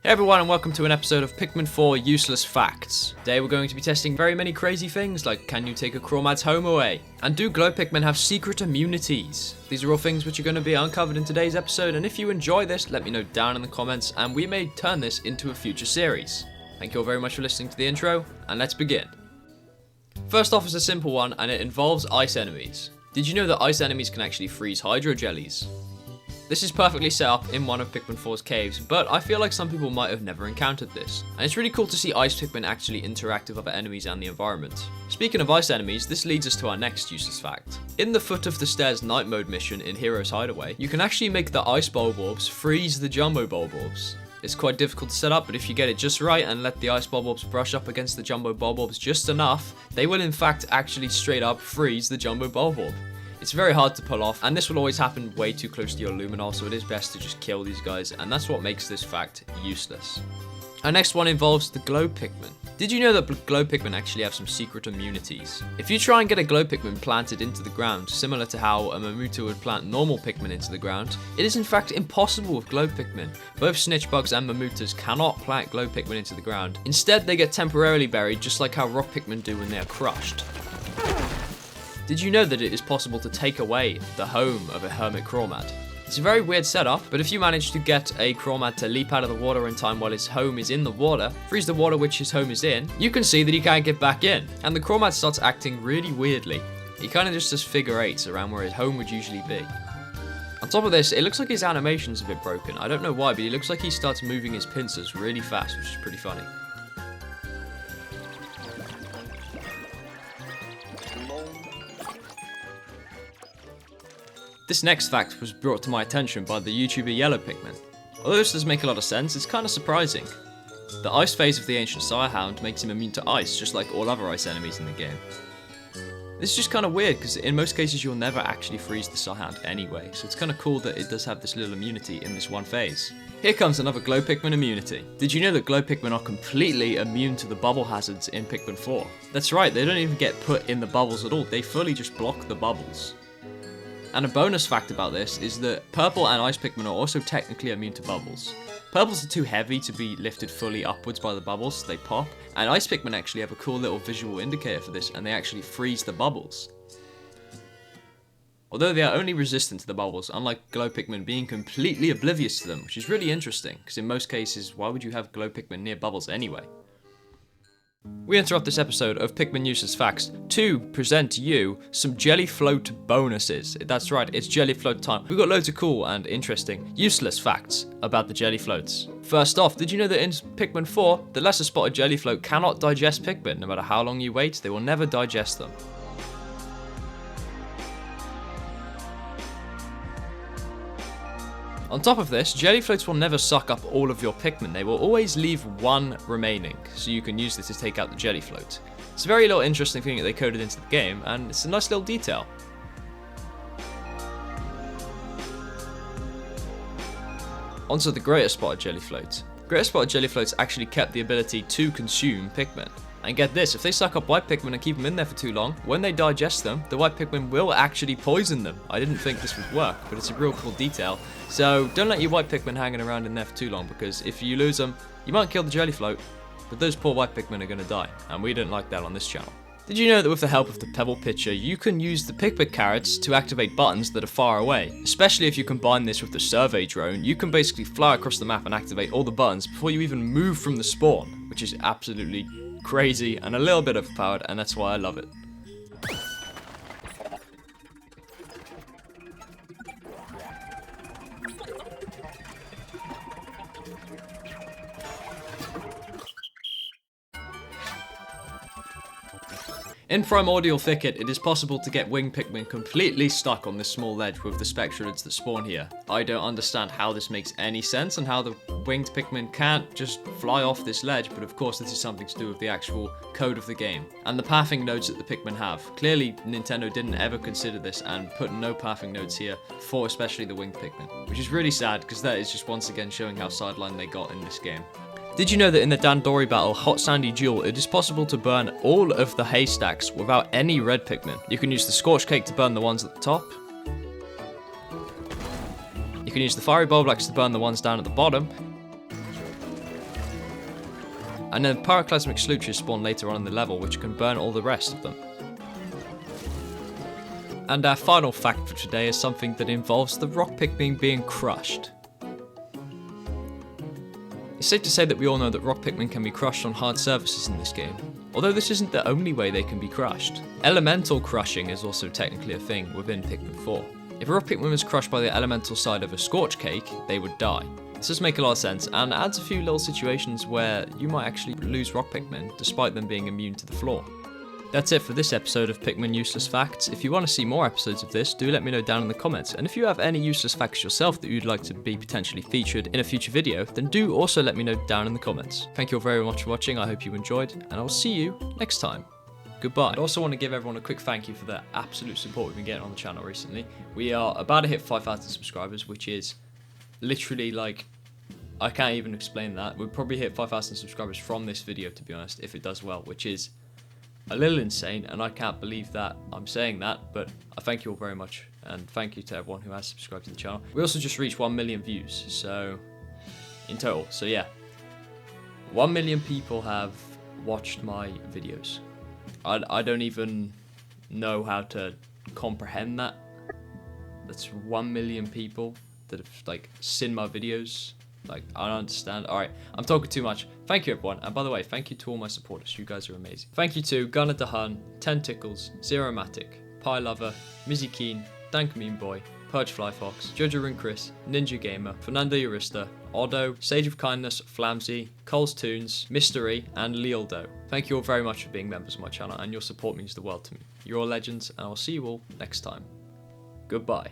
Hey everyone and welcome to an episode of Pikmin 4 Useless Facts. Today we're going to be testing very many crazy things like can you take a Crawmad's home away? And do Glow Pikmin have secret immunities? These are all things which are going to be uncovered in today's episode, and if you enjoy this, let me know down in the comments and we may turn this into a future series. Thank you all very much for listening to the intro, and let's begin. First off is a simple one, and it involves ice enemies. Did you know that ice enemies can actually freeze HydroJellies? This is perfectly set up in one of Pikmin 4's caves, but I feel like some people might have never encountered this. And it's really cool to see ice Pikmin actually interact with other enemies and the environment. Speaking of ice enemies, this leads us to our next useless fact. In the Foot of the Stairs night mode mission in Hero's Hideaway, you can actually make the ice Borbs freeze the jumbo Borbs. It's quite difficult to set up, but if you get it just right and let the ice Borbs brush up against the jumbo Borbs just enough, they will in fact actually straight up freeze the jumbo Borbs. It's very hard to pull off, and this will always happen way too close to your Luminol, so it is best to just kill these guys, and that's what makes this fact useless. Our next one involves the Glow Pikmin. Did you know that Glow Pikmin actually have some secret immunities? If you try and get a Glow Pikmin planted into the ground, similar to how a Mamuta would plant normal Pikmin into the ground, it is in fact impossible with Glow Pikmin. Both Snitchbugs and Mamutas cannot plant Glow Pikmin into the ground. Instead, they get temporarily buried, just like how Rock Pikmin do when they are crushed. Did you know that it is possible to take away the home of a Hermit Crawmad? It's a very weird setup, but if you manage to get a Crawmad to leap out of the water in time while his home is in the water, freeze the water which his home is in, you can see that he can't get back in. And the Crawmad starts acting really weirdly. He kind of just does figure eights around where his home would usually be. On top of this, it looks like his animation's a bit broken. I don't know why, but he looks like he starts moving his pincers really fast, which is pretty funny. This next fact was brought to my attention by the YouTuber Yellow Pikmin. Although this does make a lot of sense, it's kind of surprising. The ice phase of the ancient Sirehound makes him immune to ice, just like all other ice enemies in the game. This is just kind of weird, because in most cases you'll never actually freeze the Sirehound anyway, so it's kind of cool that it does have this little immunity in this one phase. Here comes another Glow Pikmin immunity. Did you know that Glow Pikmin are completely immune to the bubble hazards in Pikmin 4? That's right, they don't even get put in the bubbles at all, they fully just block the bubbles. And a bonus fact about this is that Purple and Ice Pikmin are also technically immune to bubbles. Purples are too heavy to be lifted fully upwards by the bubbles, so they pop, and Ice Pikmin actually have a cool little visual indicator for this, and they actually freeze the bubbles. Although they are only resistant to the bubbles, unlike Glow Pikmin being completely oblivious to them, which is really interesting, because in most cases, why would you have Glow Pikmin near bubbles anyway? We interrupt this episode of Pikmin Useless Facts to present to you some Jellyfloat bonuses. That's right, it's Jellyfloat time. We've got loads of cool and interesting useless facts about the Jellyfloats. First off, did you know that in Pikmin 4, the lesser spotted Jellyfloat cannot digest Pikmin? No matter how long you wait, they will never digest them. On top of this, Jellyfloats will never suck up all of your Pikmin, they will always leave one remaining, so you can use this to take out the Jellyfloat. It's a very little interesting thing that they coded into the game, and it's a nice little detail. Onto the Greater Spotted Jellyfloat. Greater Spotted Jellyfloats actually kept the ability to consume Pikmin. And get this, if they suck up white Pikmin and keep them in there for too long, when they digest them, the white Pikmin will actually poison them. I didn't think this would work, but it's a real cool detail. So don't let your white Pikmin hanging around in there for too long, because if you lose them, you might kill the Jellyfloat, but those poor white Pikmin are going to die, and we don't like that on this channel. Did you know that with the help of the Pebble Pitcher, you can use the Pikmin carrots to activate buttons that are far away? Especially if you combine this with the survey drone, you can basically fly across the map and activate all the buttons before you even move from the spawn, which is absolutely crazy and a little bit overpowered, and that's why I love it. In Primordial Thicket, it is possible to get winged Pikmin completely stuck on this small ledge with the Spectralids that spawn here. I don't understand how this makes any sense and how the winged Pikmin can't just fly off this ledge, but of course this is something to do with the actual code of the game and the pathing nodes that the Pikmin have. Clearly, Nintendo didn't ever consider this and put no pathing nodes here for especially the winged Pikmin, which is really sad because that is just once again showing how sidelined they got in this game. Did you know that in the Dandori battle, Hot Sandy Duel, it is possible to burn all of the Haystacks without any red Pikmin? You can use the Scorch Cake to burn the ones at the top. You can use the Fiery Bulblax to burn the ones down at the bottom. And then pyroclasmic slooches spawn later on in the level, which can burn all the rest of them. And our final fact for today is something that involves the rock Pikmin being crushed. It's safe to say that we all know that rock Pikmin can be crushed on hard surfaces in this game, although this isn't the only way they can be crushed. Elemental crushing is also technically a thing within Pikmin 4. If a rock Pikmin was crushed by the elemental side of a scorch cake, they would die. This does make a lot of sense, and adds a few little situations where you might actually lose rock Pikmin, despite them being immune to the floor. That's it for this episode of Pikmin Useless Facts. If you want to see more episodes of this, do let me know down in the comments, and if you have any useless facts yourself that you'd like to be potentially featured in a future video, then do also let me know down in the comments. Thank you all very much for watching, I hope you enjoyed, and I'll see you next time. Goodbye. I also want to give everyone a quick thank you for the absolute support we've been getting on the channel recently. We are about to hit 5,000 subscribers, which is literally like, I can't even explain that. We'll probably hit 5,000 subscribers from this video, to be honest, if it does well, which is a little insane, and I can't believe that I'm saying that, but I thank you all very much, and thank you to everyone who has subscribed to the channel. We also just reached 1 million views, so in total, so yeah, 1 million people have watched my videos. I don't even know how to comprehend that. That's 1 million people that have like seen my videos. Like, I don't understand. Alright, I'm talking too much. Thank you, everyone. And by the way, thank you to all my supporters. You guys are amazing. Thank you to Gunnadahun, TenTickles, ZeroMatic, PieLoverVI, Mizziekeen, DankMemeBoi, PurgeFlyFox, Jojo Chris, Ninja Gamer, Fernando Urista, Otto, Sage of Kindness, Flamsy, Cole's Tunes, Mystery, and Lealdo. Thank you all very much for being members of my channel, and your support means the world to me. You're all legends, and I'll see you all next time. Goodbye.